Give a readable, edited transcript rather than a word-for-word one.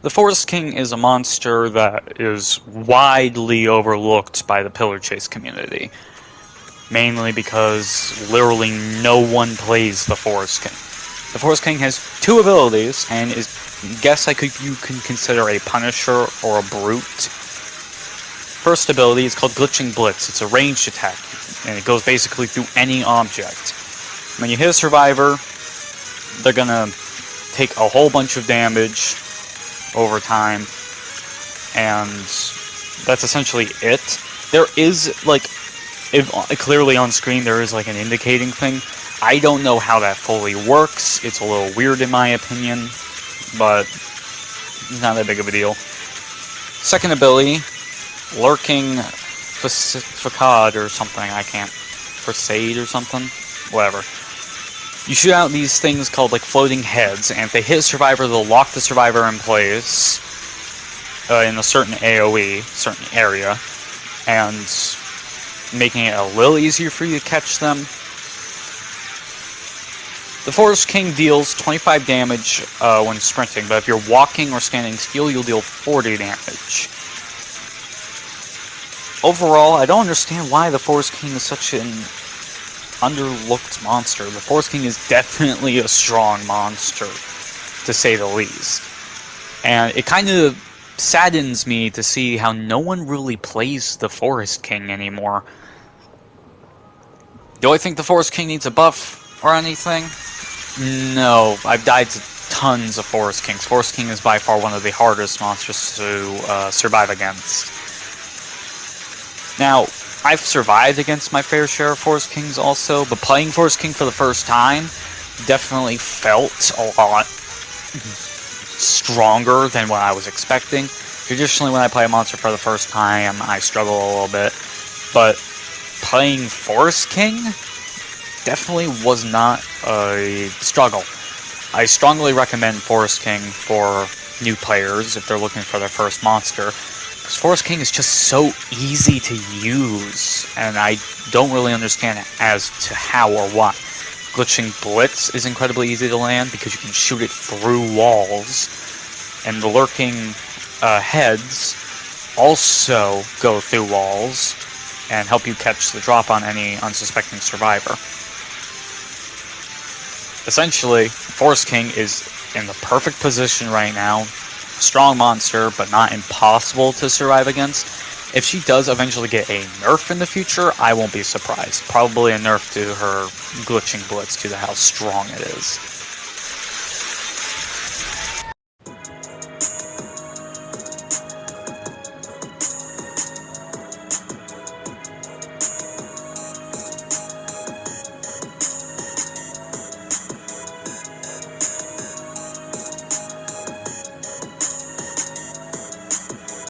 The Forest King is a monster that is widely overlooked by the Pillar Chase community. Mainly because literally no one plays the Forest King. The Forest King has two abilities, and you can consider a Punisher or a Brute. First ability is called Glitching Blitz. It's a ranged attack, and it goes basically through any object. When you hit a survivor, they're gonna take a whole bunch of damage over time, and that's essentially it. There is, clearly on screen there is an indicating thing. I don't know how that fully works. It's a little weird in my opinion, but it's not that big of a deal. Second ability, Lurking Facade or something, Facade or something? Whatever. You shoot out these things called floating heads, and if they hit a survivor, they'll lock the survivor in place in a certain AoE, certain area, and making it a little easier for you to catch them. The Forest King deals 25 damage when sprinting, but if you're walking or standing still, you'll deal 40 damage. Overall, I don't understand why the Forest King is such an underlooked monster. The Forest King is definitely a strong monster, to say the least. And it kind of saddens me to see how no one really plays the Forest King anymore. Do I think the Forest King needs a buff or anything? No, I've died to tons of Forest Kings. Forest King is by far one of the hardest monsters to survive against. Now, I've survived against my fair share of Forest Kings also, but playing Forest King for the first time definitely felt a lot stronger than what I was expecting. Traditionally, when I play a monster for the first time, I struggle a little bit, but playing Forest King definitely was not a struggle. I strongly recommend Forest King for new players if they're looking for their first monster, because Forest King is just so easy to use, and I don't really understand as to how or why. Glitching Blitz is incredibly easy to land because you can shoot it through walls, and the Lurking heads also go through walls and help you catch the drop on any unsuspecting survivor. Essentially, Forest King is in the perfect position right now. Strong monster, but not impossible to survive against. If she does eventually get a nerf in the future, I won't be surprised. Probably a nerf to her Glitching Blitz due to how strong it is.